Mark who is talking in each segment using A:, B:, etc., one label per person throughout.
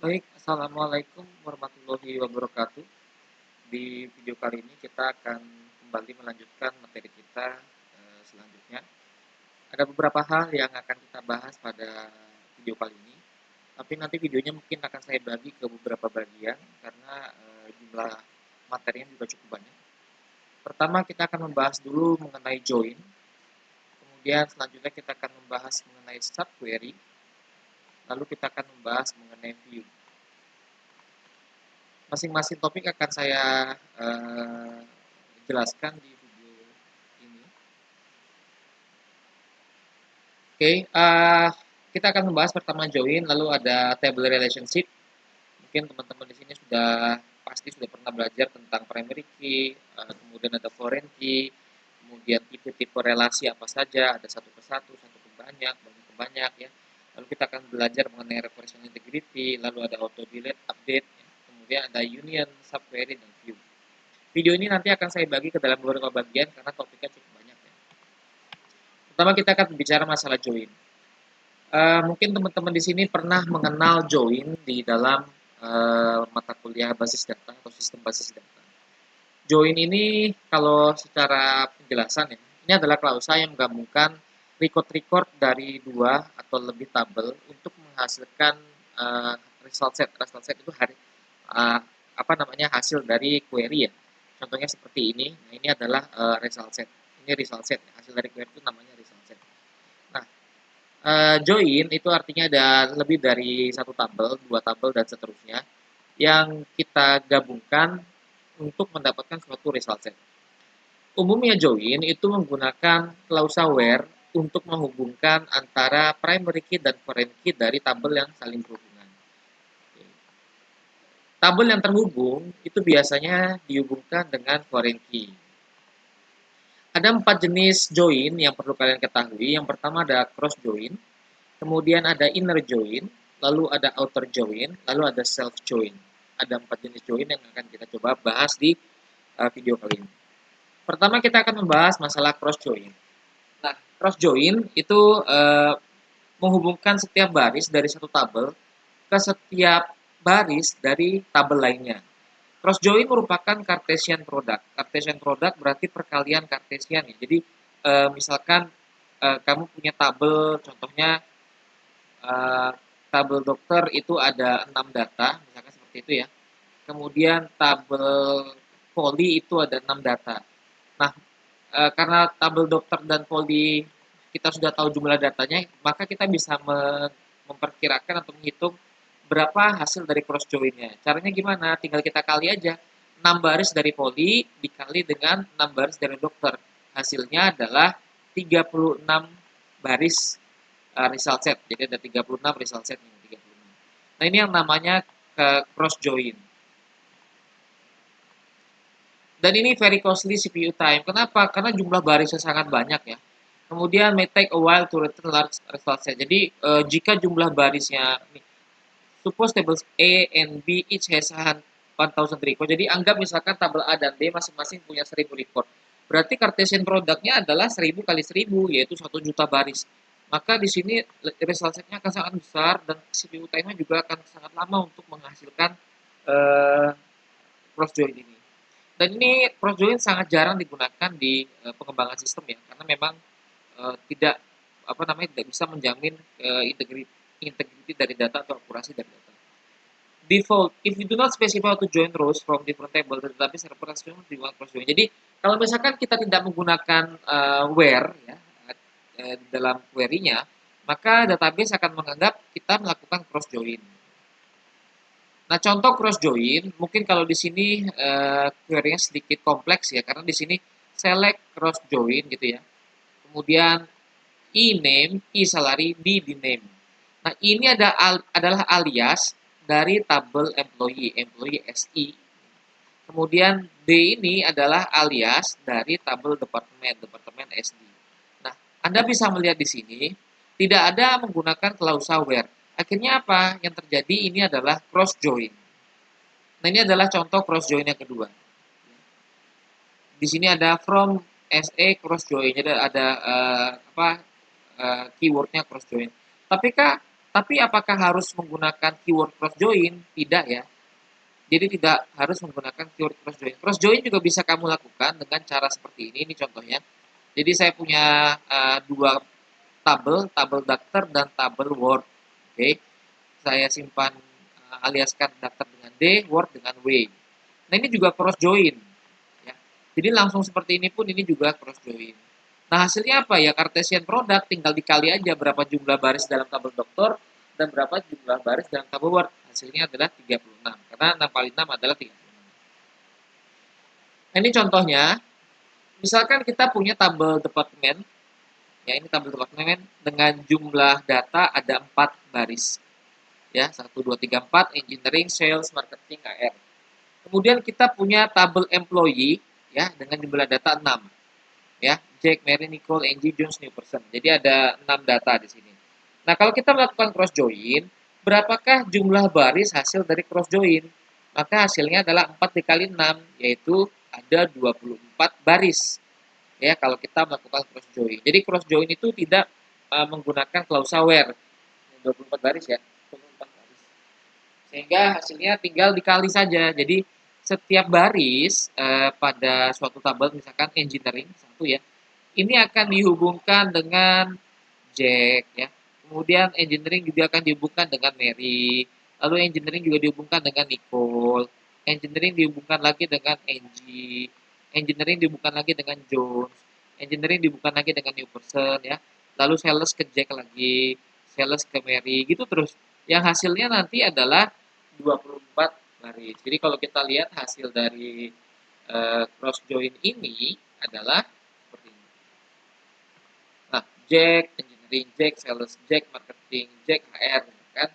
A: Baik, assalamualaikum warahmatullahi wabarakatuh. Di video kali ini kita akan kembali melanjutkan materi kita selanjutnya. Ada beberapa hal yang akan kita bahas pada video kali ini, tapi nanti videonya mungkin akan saya bagi ke beberapa bagian karena jumlah materinya juga cukup banyak. Pertama kita akan membahas dulu mengenai join, kemudian selanjutnya kita akan membahas mengenai subquery, lalu kita akan membahas mengenai view. Masing-masing topik akan saya jelaskan di video ini. Oke, kita akan membahas pertama join, lalu ada table relationship. Mungkin teman-teman di sini pasti sudah pernah belajar tentang primary key, kemudian ada foreign key, kemudian tipe-tipe relasi apa saja, ada satu ke banyak, banyak ke banyak ya. Lalu kita akan belajar mengenai recursion integrity, lalu ada auto delete, update, ya. Kemudian ada union, subquery, dan view. Video ini nanti akan saya bagi ke dalam beberapa bagian karena topiknya cukup banyak ya. Pertama kita akan bicara masalah join. Mungkin teman-teman di sini pernah mengenal join di dalam mata kuliah basis data atau sistem basis data. Join ini kalau secara penjelasan ya, ini adalah klausa yang menggabungkan record-record dari dua atau lebih tabel untuk menghasilkan result set. Result set itu uh, hasil dari query ya. Contohnya seperti ini. Nah, ini adalah result set. Ini result set. Hasil dari query itu namanya result set. Nah, join itu artinya ada lebih dari satu tabel, dua tabel dan seterusnya yang kita gabungkan untuk mendapatkan suatu result set. Umumnya join itu menggunakan klausa where untuk menghubungkan antara primary key dan foreign key dari tabel yang saling berhubungan. Tabel yang terhubung itu biasanya dihubungkan dengan foreign key. Ada 4 jenis join yang perlu kalian ketahui. Yang pertama ada cross join, kemudian ada inner join, lalu ada outer join, lalu ada self join. Ada 4 jenis join yang akan kita coba bahas di video kali ini. Pertama kita akan membahas masalah cross join. Nah, cross join itu menghubungkan setiap baris dari satu tabel ke setiap baris dari tabel lainnya. Cross join merupakan Cartesian product. Cartesian product berarti perkalian Cartesian ya. Jadi misalkan kamu punya tabel, contohnya eh, tabel dokter itu ada 6 data, misalkan seperti itu ya. Kemudian tabel poli itu ada 6 data. Nah, karena tabel dokter dan poli kita sudah tahu jumlah datanya, maka kita bisa memperkirakan atau menghitung berapa hasil dari cross join-nya. Caranya gimana? Tinggal kita kali aja 6 baris dari poli dikali dengan 6 baris dari dokter. Hasilnya adalah 36 baris result set. Jadi ada 36 result set. 36. Nah, ini yang namanya cross join. Dan ini very costly CPU time. Kenapa? Karena jumlah barisnya sangat banyak ya. Kemudian may take a while to return large result set. Jadi jika jumlah barisnya, suppose tables A and B each has 1000 record. Jadi anggap misalkan tabel A dan B masing-masing punya 1000 record. Berarti Cartesian produknya adalah 1000 kali 1000 yaitu 1 juta baris. Maka di sini result setnya akan sangat besar dan CPU time-nya juga akan sangat lama untuk menghasilkan uh, cross join ini. Dan ini cross join sangat jarang digunakan di pengembangan sistem ya, karena memang tidak tidak bisa menjamin integriti dari data atau akurasi dari data. Default, if you do not specify to join rows from different table, the database reference di cross join. Jadi kalau misalkan kita tidak menggunakan where ya dalam query-nya, maka database akan menganggap kita melakukan cross join. Nah, contoh cross join, mungkin kalau di sini query-nya sedikit kompleks ya, karena di sini select cross join gitu ya. Kemudian name, salary, di name. Nah, ini adalah alias dari tabel employee SI. Kemudian D ini adalah alias dari tabel departemen SD. Nah, Anda bisa melihat di sini tidak ada menggunakan klausa where. Akhirnya apa? Yang terjadi ini adalah cross join. Nah, ini adalah contoh cross join yang kedua. Di sini ada from SA cross join, jadi ada keywordnya cross join. Tapi kak Tapi apakah harus menggunakan keyword cross join? Tidak ya. Jadi tidak harus menggunakan keyword cross join. Cross join juga bisa kamu lakukan dengan cara seperti ini. Ini contohnya. Jadi saya punya dua tabel daftar dan tabel word. Oke, saya simpan aliaskan daftar dengan D, word dengan W. Nah ini juga cross join. Ya. Jadi langsung seperti ini pun ini juga cross join. Nah hasilnya apa ya? Cartesian product tinggal dikali aja berapa jumlah baris dalam tabel doktor dan berapa jumlah baris dalam tabel word. Hasilnya adalah 36. Karena 6 kali 6 adalah 36. Nah, ini contohnya. Misalkan kita punya tabel departemen. Ya, ini tabel departemen dengan jumlah data ada 4 baris. Ya, 1, 2, 3, 4, engineering, sales, marketing, HR. Kemudian kita punya tabel employee ya dengan jumlah data 6. Ya, Jack, Mary, Nicole, Angie, Jones, new person. Jadi ada 6 data di sini. Nah, kalau kita melakukan cross join, berapakah jumlah baris hasil dari cross join? Maka hasilnya adalah 4 dikali 6, yaitu ada 24 baris. Ya, kalau kita melakukan cross join. Jadi cross join itu tidak menggunakan klausa where. 24 baris ya, 24 baris. Sehingga hasilnya tinggal dikali saja. Jadi setiap baris pada suatu tabel misalkan engineering satu ya, ini akan dihubungkan dengan Jack ya. Kemudian engineering juga akan dihubungkan dengan Mary. Lalu engineering juga dihubungkan dengan Nicole. Engineering dihubungkan lagi dengan Angie. Engineering dihubungkan lagi dengan Jones. Engineering dihubungkan lagi dengan new person ya. Lalu sales ke Jack lagi, sales ke Mary gitu terus. Yang hasilnya nanti adalah 24 baris. Jadi kalau kita lihat hasil dari cross join ini adalah seperti ini. Nah, Jack, engineering Jack, sales Jack, marketing Jack, HR kan.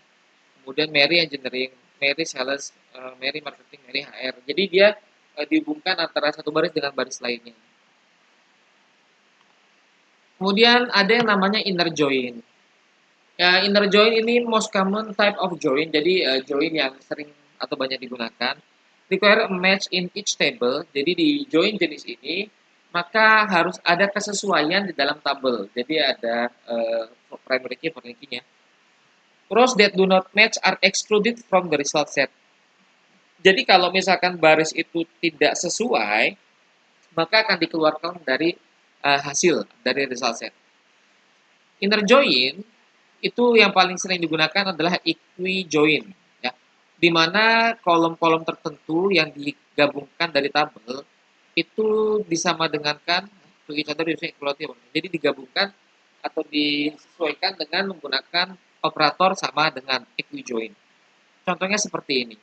A: Kemudian Mary engineering, Mary sales, Mary marketing, Mary HR. Jadi dia dihubungkan antara satu baris dengan baris lainnya. Kemudian ada yang namanya inner join. Ya, inner join ini most common type of join. Jadi join yang sering atau banyak digunakan. Require a match in each table. Jadi di join jenis ini maka harus ada kesesuaian di dalam tabel. Jadi ada primary key, foreign key-nya. Rows that do not match are excluded from the result set. Jadi kalau misalkan baris itu tidak sesuai, maka akan dikeluarkan dari hasil dari result set. Inner join itu yang paling sering digunakan adalah equi-join, ya, di mana kolom-kolom tertentu yang digabungkan dari tabel itu disamadengankan, jadi digabungkan atau disesuaikan dengan menggunakan operator sama dengan equi-join. Contohnya seperti ini.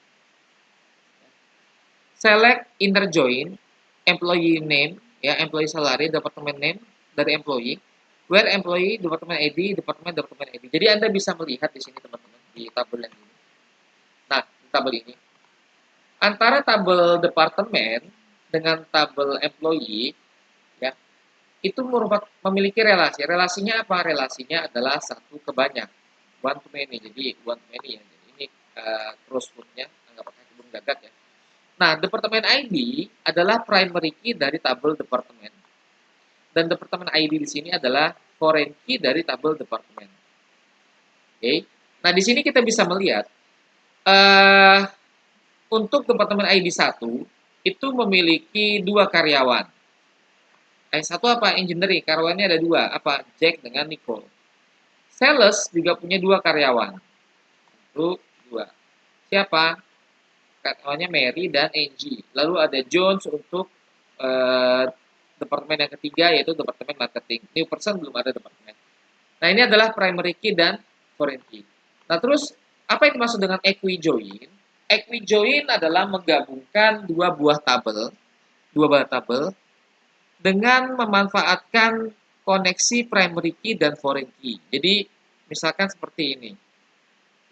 A: Select inner join, employee name, ya, employee salary, department name dari employee, where employee, department ID, department ID. Jadi Anda bisa melihat di sini teman-teman di tabel yang ini. Nah, di tabel ini antara tabel departemen dengan tabel employee ya, itu merupakan memiliki relasi. Relasinya apa? Relasinya adalah satu ke banyak, one to many. Jadi one to many ya. Jadi ini crosswordnya anggap pakai kebun gagak ya. Nah, departemen ID adalah primary key dari tabel departemen. Dan departemen ID di sini adalah foreign key dari tabel departemen. Oke. Nah, di sini kita bisa melihat untuk departemen ID 1 itu memiliki dua karyawan. Yang satu apa? Engineering. Karyawannya ada dua. Apa? Jack dengan Nicole. Sales juga punya dua karyawan. Satu, dua. Siapa? Karyawannya Mary dan Angie. Lalu ada Jones untuk departemen yang ketiga yaitu departemen marketing. New person belum ada departemen. Nah, ini adalah primary key dan foreign key. Nah, terus apa yang dimaksud dengan equi-join? Equi-join adalah menggabungkan dua buah tabel dengan memanfaatkan koneksi primary key dan foreign key. Jadi, misalkan seperti ini.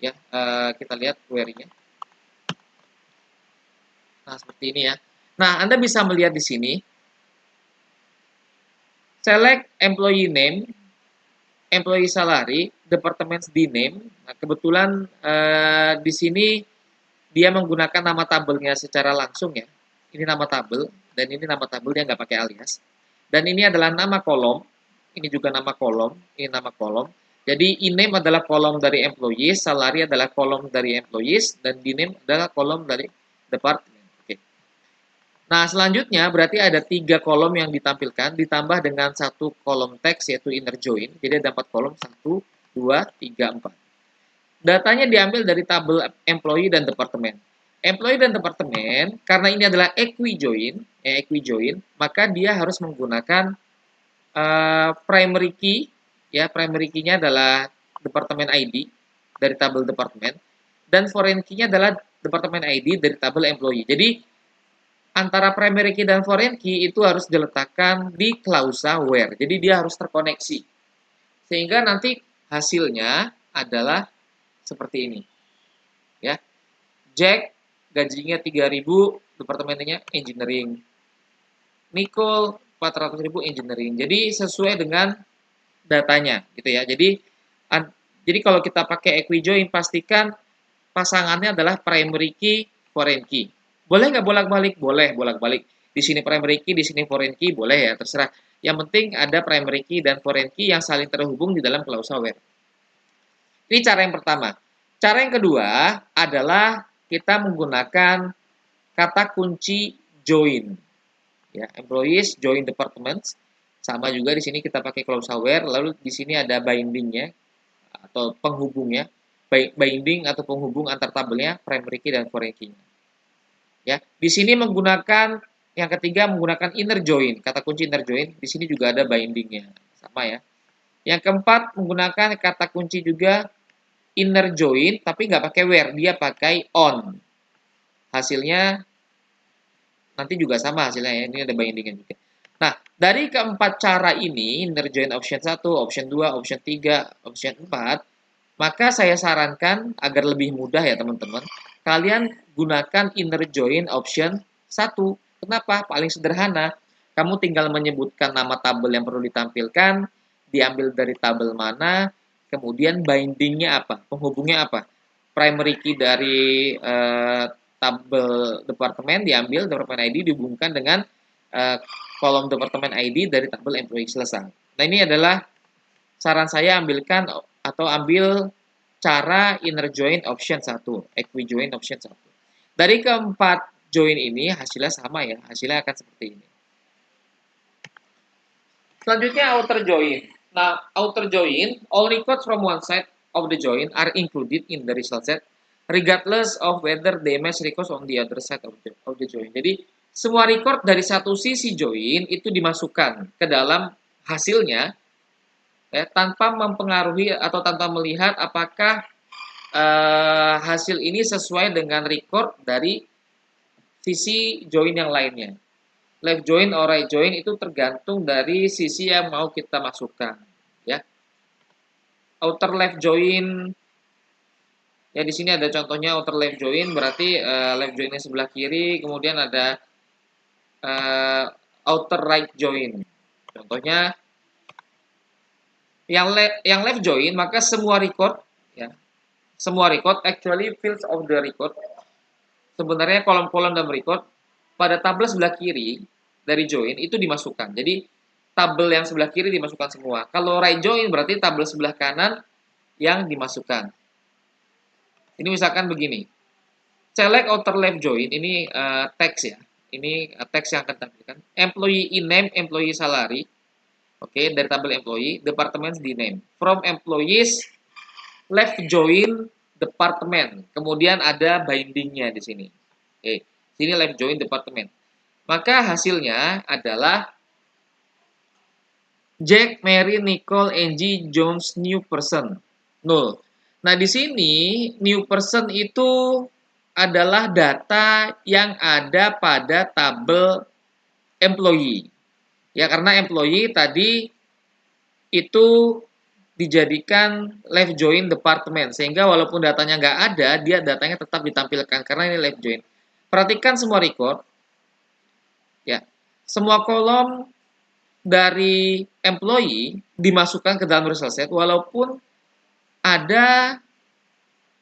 A: Ya, kita lihat query-nya. Nah, seperti ini ya. Nah, Anda bisa melihat di sini select employee name, employee salary, department D name. Nah, kebetulan di sini dia menggunakan nama tabelnya secara langsung ya. Ini nama tabel dan ini nama tabel, dia nggak pakai alias. Dan ini adalah nama kolom, ini juga nama kolom, ini nama kolom. Jadi in-name adalah kolom dari employees, salary adalah kolom dari employees, dan d-name adalah kolom dari department. Oke. Nah, selanjutnya berarti ada 3 kolom yang ditampilkan, ditambah dengan 1 kolom teks yaitu inner join. Jadi ada 4 kolom, 1, 2, 3, 4. Datanya diambil dari tabel employee dan departemen. Employee dan departemen, karena ini adalah equi join, maka dia harus menggunakan primary key, ya primary key-nya adalah departemen ID dari tabel departemen, dan foreign key-nya adalah departemen ID dari tabel employee. Jadi antara primary key dan foreign key itu harus diletakkan di klausa where. Jadi dia harus terkoneksi. Sehingga nanti hasilnya adalah seperti ini. Ya. Jack gajinya 3.000, departemennya engineering. Nicole 400.000 engineering. Jadi sesuai dengan datanya gitu ya. Jadi kalau kita pakai equijoin pastikan pasangannya adalah primary key, foreign key. Boleh nggak bolak-balik? Boleh bolak-balik. Di sini primary key, di sini foreign key, boleh ya, terserah. Yang penting ada primary key dan foreign key yang saling terhubung di dalam klausa where. Ini cara yang pertama. Cara yang kedua adalah kita menggunakan kata kunci join. Ya, employees join departments. Sama juga di sini kita pakai klausa where, lalu di sini ada bindingnya atau penghubungnya, binding atau penghubung antar tabelnya, primary key dan foreign key. Ya, di sini menggunakan yang ketiga menggunakan inner join, kata kunci inner join, di sini juga ada bindingnya, sama ya. Yang keempat menggunakan kata kunci juga inner join, tapi nggak pakai where, dia pakai on. Hasilnya nanti juga sama hasilnya ya, ini ada bindingnya juga. Nah, dari keempat cara ini, inner join option 1, option 2, option 3, option 4, maka saya sarankan agar lebih mudah ya teman-teman, kalian gunakan inner join option 1. Kenapa? Paling sederhana. Kamu tinggal menyebutkan nama tabel yang perlu ditampilkan, diambil dari tabel mana, kemudian bindingnya apa, penghubungnya apa. Primary key dari tabel departemen diambil, departemen ID dihubungkan dengan kolom departemen ID dari tabel employee, selesai. Nah, ini adalah saran saya ambilkan atau ambil cara inner join option 1, equi join option 1. Dari keempat join ini hasilnya sama ya, hasilnya akan seperti ini. Selanjutnya outer join. Nah, outer join, all records from one side of the join are included in the result set regardless of whether they match records on the other side of the join. Jadi, semua record dari satu sisi join itu dimasukkan ke dalam hasilnya ya, tanpa mempengaruhi atau tanpa melihat apakah hasil ini sesuai dengan record dari sisi join yang lainnya. Left join or right join itu tergantung dari sisi yang mau kita masukkan. Ya, outer left join. Ya, di sini ada contohnya outer left join, berarti left joinnya sebelah kiri, kemudian ada outer right join. Contohnya yang left join, maka semua record ya, semua record actually fields of the record. Sebenarnya kolom-kolom dalam record pada tabel sebelah kiri dari join itu dimasukkan. Jadi tabel yang sebelah kiri dimasukkan semua. Kalau right join berarti tabel sebelah kanan yang dimasukkan. Ini misalkan begini. Select outer left join, ini teks ya. Ini teks yang akan ditampilkan. Employee in name, employee salary. Oke, dari tabel employee, department di name. From employees, left join department. Kemudian ada bindingnya di sini. Oke, sini left join department. Maka hasilnya adalah Jack, Mary, Nicole, Angie, Jones, new person. 0. Nah, di sini new person itu adalah data yang ada pada tabel employee. Ya, karena employee tadi itu dijadikan left join department, sehingga walaupun datanya nggak ada, dia datanya tetap ditampilkan karena ini left join. Perhatikan semua record, ya, semua kolom dari employee dimasukkan ke dalam result set, walaupun ada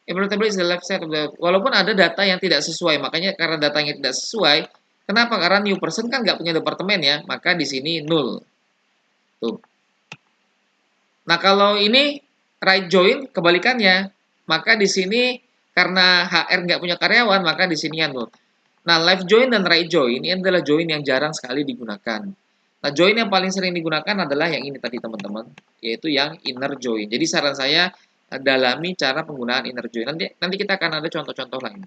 A: table is the left side of the, walaupun ada data yang tidak sesuai. Makanya karena datanya tidak sesuai, kenapa? Karena new person kan nggak punya departemen ya, maka di sini null. Tuh. Nah, kalau ini Right join kebalikannya. Maka di sini karena HR nggak punya karyawan, maka di sini kan, nah, left join dan right join ini adalah join yang jarang sekali digunakan. Nah, join yang paling sering digunakan adalah yang ini tadi teman-teman, yaitu yang inner join. Jadi saran saya dalami cara penggunaan inner join. Nanti kita akan ada contoh-contoh lain.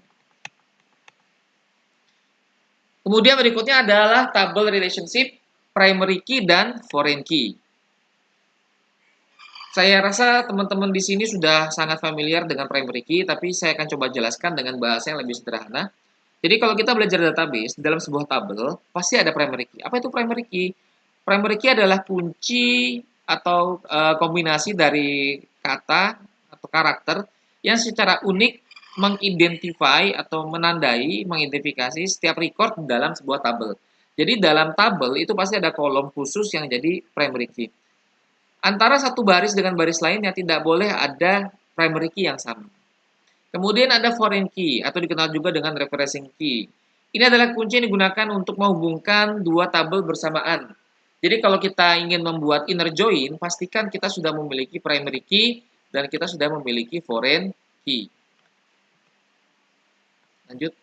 A: Kemudian berikutnya adalah table relationship, primary key dan foreign key. Saya rasa teman-teman di sini sudah sangat familiar dengan primary key, tapi saya akan coba jelaskan dengan bahasa yang lebih sederhana. Jadi kalau kita belajar database, dalam sebuah tabel, pasti ada primary key. Apa itu primary key? Primary key adalah kunci atau kombinasi dari kata atau karakter yang secara unik mengidentify atau menandai, mengidentifikasi setiap record dalam sebuah tabel. Jadi dalam tabel itu pasti ada kolom khusus yang jadi primary key. Antara satu baris dengan baris lainnya tidak boleh ada primary key yang sama. Kemudian ada foreign key atau dikenal juga dengan referencing key. Ini adalah kunci yang digunakan untuk menghubungkan dua tabel bersamaan. Jadi kalau kita ingin membuat inner join, pastikan kita sudah memiliki primary key dan kita sudah memiliki foreign key. Lanjut.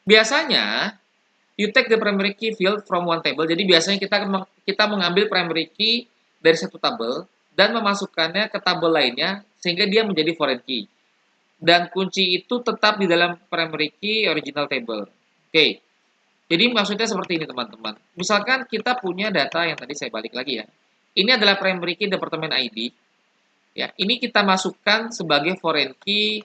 A: Biasanya you take the primary key field from one table. Jadi biasanya kita mengambil primary key dari satu tabel dan memasukkannya ke tabel lainnya sehingga dia menjadi foreign key. Dan kunci itu tetap di dalam primary key original table. Oke. Jadi maksudnya seperti ini teman-teman. Misalkan kita punya data yang tadi saya balik lagi ya. Ini adalah primary key departemen ID. Ya, ini kita masukkan sebagai foreign key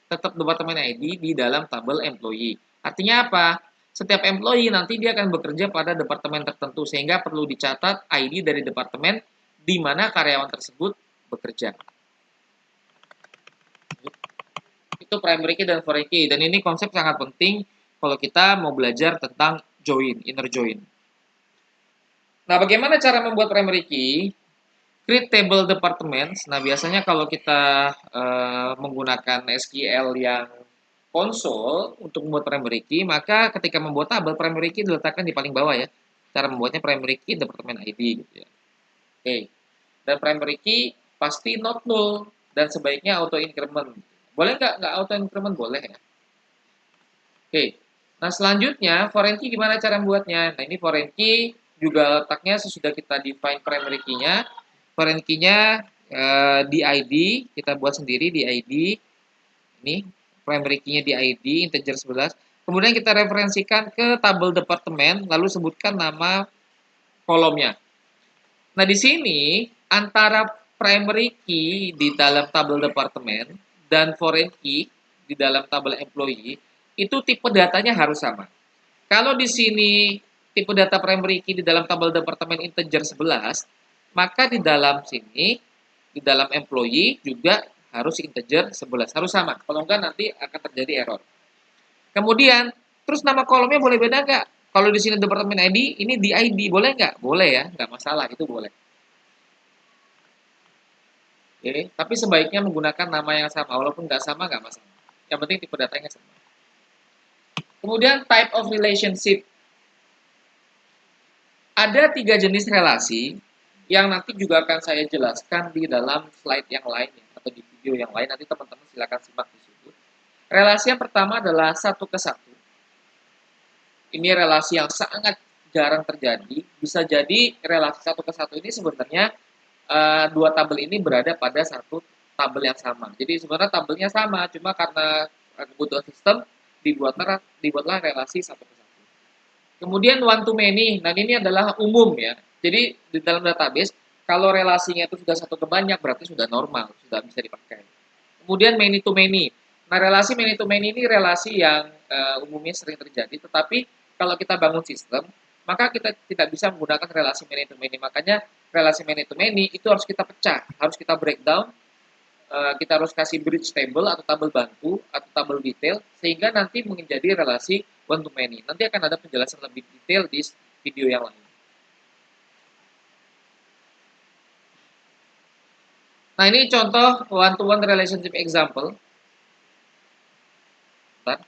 A: tetap departemen ID di dalam tabel employee. Artinya apa? Setiap employee nanti dia akan bekerja pada departemen tertentu sehingga perlu dicatat ID dari departemen di mana karyawan tersebut bekerja. Itu primary key dan foreign key. Dan ini konsep sangat penting kalau kita mau belajar tentang join, inner join. Nah, bagaimana cara membuat primary key? Create table departments. Nah, biasanya kalau kita menggunakan SQL yang konsol untuk membuat primary key, maka ketika membuat tabel, primary key diletakkan di paling bawah ya. Cara membuatnya primary key departemen ID gitu ya. Oke. Dan primary key pasti not null dan sebaiknya auto increment. Boleh nggak auto increment? Boleh ya. Oke. Nah, selanjutnya foreign key gimana cara membuatnya? Nah, ini foreign key juga letaknya sesudah kita define primary key-nya. Foreign key-nya di ID, kita buat sendiri di ID. Ini primary key-nya di ID integer 11. Kemudian kita referensikan ke tabel departemen, lalu sebutkan nama kolomnya. Nah, di sini antara primary key di dalam tabel departemen dan foreign key di dalam tabel employee itu tipe datanya harus sama. Kalau di sini tipe data primary key di dalam tabel departemen integer 11, maka di dalam sini di dalam employee juga harus integer 11, harus sama. Kalau enggak nanti akan terjadi error. Kemudian, terus nama kolomnya boleh beda nggak? Kalau di sini departemen ID, ini di ID, boleh nggak? Boleh ya, nggak masalah, itu boleh. Oke, tapi sebaiknya menggunakan nama yang sama, walaupun nggak sama nggak masalah. Yang penting tipe datanya sama. Kemudian type of relationship. Ada 3 jenis relasi yang nanti juga akan saya jelaskan di dalam slide yang lain atau di video yang lain. Nanti teman-teman silakan simak di situ. Relasi yang pertama adalah satu ke satu. Ini relasi yang sangat jarang terjadi. Bisa jadi relasi satu ke satu ini sebenarnya dua tabel ini berada pada satu tabel yang sama. Jadi sebenarnya tabelnya sama, cuma karena kebutuhan sistem dibuatlah relasi satu ke satu. Kemudian one to many. Nah, ini adalah umum ya. Jadi di dalam database kalau relasinya itu sudah satu ke banyak berarti sudah normal, sudah bisa dipakai. Kemudian many to many. Nah, relasi many to many ini relasi yang umumnya sering terjadi, tetapi kalau kita bangun sistem, maka kita tidak bisa menggunakan relasi many to many. Makanya relasi many to many itu harus kita pecah, harus kita breakdown, kita harus kasih bridge table atau tabel bantu atau tabel detail sehingga nanti menjadi relasi one to many. Nanti akan ada penjelasan lebih detail di video yang lain. Nah, ini contoh one to one relationship example. Bentar.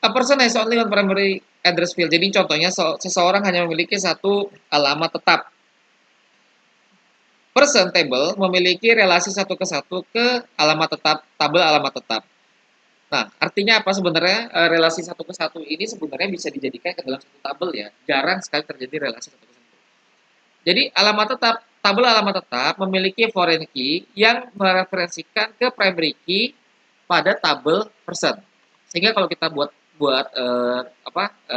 A: A person has only one primary address field. Jadi contohnya seseorang hanya memiliki satu alamat tetap. Person table memiliki relasi satu ke satu ke alamat tetap, tabel alamat tetap. Nah, artinya apa sebenarnya relasi satu ke satu ini sebenarnya bisa dijadikan ke dalam satu tabel ya. Jarang sekali terjadi relasi satu ke satu. Jadi alamat tetap, tabel alamat tetap memiliki foreign key yang mereferensikan ke primary key pada tabel person. Sehingga kalau kita buat buat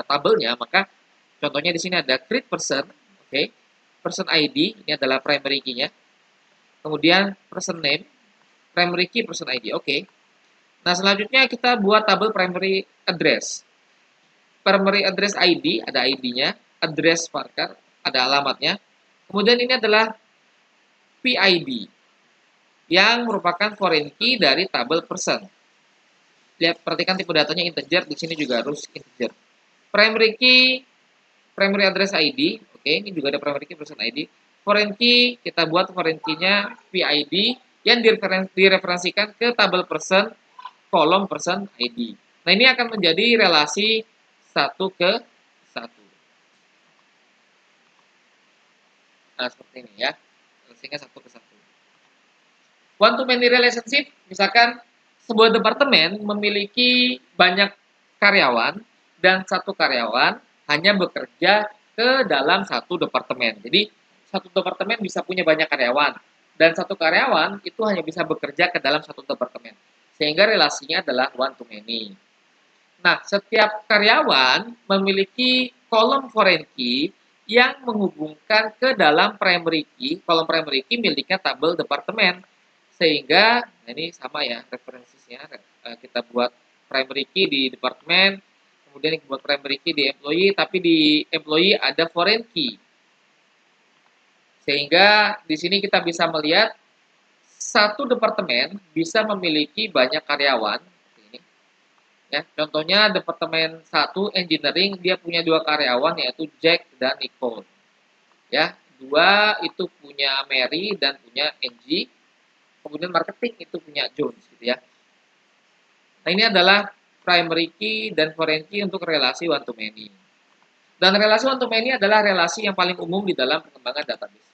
A: tabelnya, maka contohnya di sini ada create person, oke. Person ID ini adalah primary key-nya. Kemudian person name, primary key person ID, oke. Nah, selanjutnya kita buat tabel primary address. Primary address ID, ada ID-nya, address marker, ada alamatnya. Kemudian ini adalah PID, yang merupakan foreign key dari tabel person. Lihat, perhatikan tipe datanya integer, di sini juga harus integer. Primary key, primary address ID, oke, ini juga ada primary key person ID. Foreign key, kita buat foreign key-nya PID, yang direferensikan ke tabel person, kolom person ID. Nah, ini akan menjadi relasi satu ke satu. Nah, seperti ini ya. Relasinya satu ke satu. One to many relationship, misalkan sebuah departemen memiliki banyak karyawan dan satu karyawan hanya bekerja ke dalam satu departemen. Jadi satu departemen bisa punya banyak karyawan dan satu karyawan itu hanya bisa bekerja ke dalam satu departemen. Sehingga relasinya adalah one to many. Nah, setiap karyawan memiliki kolom foreign key yang menghubungkan ke dalam primary key. Kolom primary key miliknya tabel departemen. Sehingga, nah ini sama ya referensinya. Kita buat primary key di departemen, kemudian kita buat primary key di employee, tapi di employee ada foreign key. Sehingga di sini kita bisa melihat satu departemen bisa memiliki banyak karyawan. Ya, contohnya departemen 1 engineering dia punya dua karyawan yaitu Jack dan Nicole. Ya, dua itu punya Mary dan punya Angie. Kemudian marketing itu punya Jones gitu ya. Nah, ini adalah primary key dan foreign key untuk relasi one to many. Dan relasi one to many adalah relasi yang paling umum di dalam pengembangan database.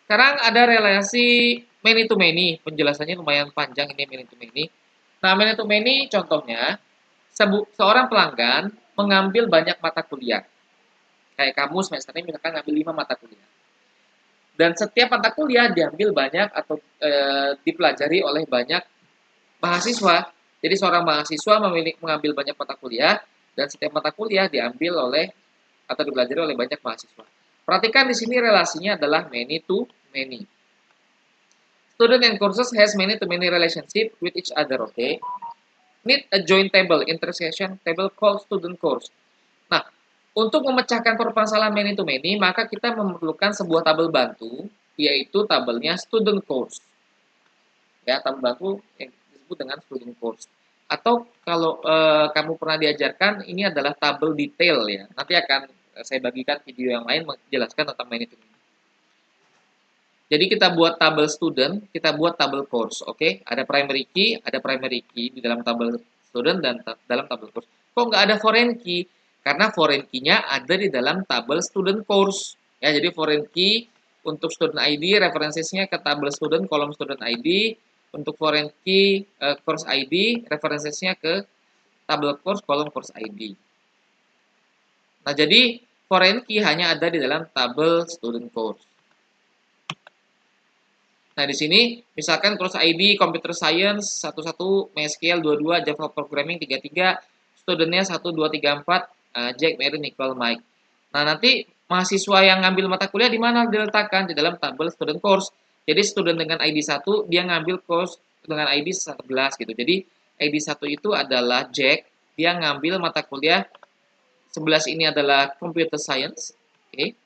A: Sekarang ada relasi many to many. Penjelasannya lumayan panjang ini many to many. Nah, many to many contohnya seorang pelanggan mengambil banyak mata kuliah. Kayak kamu semester ini misalkan ngambil 5 mata kuliah. Dan setiap mata kuliah diambil banyak atau dipelajari oleh banyak mahasiswa. Jadi seorang mahasiswa mengambil banyak mata kuliah dan setiap mata kuliah diambil oleh atau dipelajari oleh banyak mahasiswa. Perhatikan di sini relasinya adalah many to many. Student and courses has many to many relationship with each other, okay? Need a joint table, intersection table called student course. Nah, untuk memecahkan permasalahan many to many, maka kita memerlukan sebuah tabel bantu, yaitu tabelnya student course. Ya, tabel bantu yang disebut dengan student course. Atau kalau kamu pernah diajarkan, ini adalah tabel detail ya. Nanti akan saya bagikan video yang lain menjelaskan tentang many to many. Jadi kita buat tabel student, kita buat tabel course, oke? Ada primary key di dalam tabel student dan dalam tabel course. Kok nggak ada foreign key? Karena foreign key-nya ada di dalam tabel student course. Ya, jadi foreign key untuk student ID referensinya ke tabel student kolom student ID, untuk foreign key course ID referensinya ke tabel course kolom course ID. Nah, jadi foreign key hanya ada di dalam tabel student course. Nah, di sini misalkan course ID Computer Science 11, MySQL 22, Java Programming 33, studentnya 1, 2, 3, 4, Jack, Mary, Nicole, Mike. Nah, nanti mahasiswa yang ngambil mata kuliah di mana diletakkan? Di dalam tabel student course. Jadi student dengan ID 1, dia ngambil course dengan ID 11 gitu. Jadi ID 1 itu adalah Jack, dia ngambil mata kuliah 11 ini adalah Computer Science. Oke.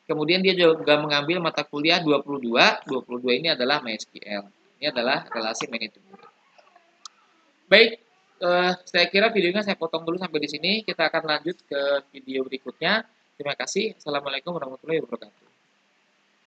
A: Kemudian dia juga mengambil mata kuliah 22, 22 ini adalah MySQL. Ini adalah relasi manajemen. Baik, saya kira videonya saya potong dulu sampai di sini. Kita akan lanjut ke video berikutnya. Terima kasih. Assalamualaikum warahmatullahi wabarakatuh.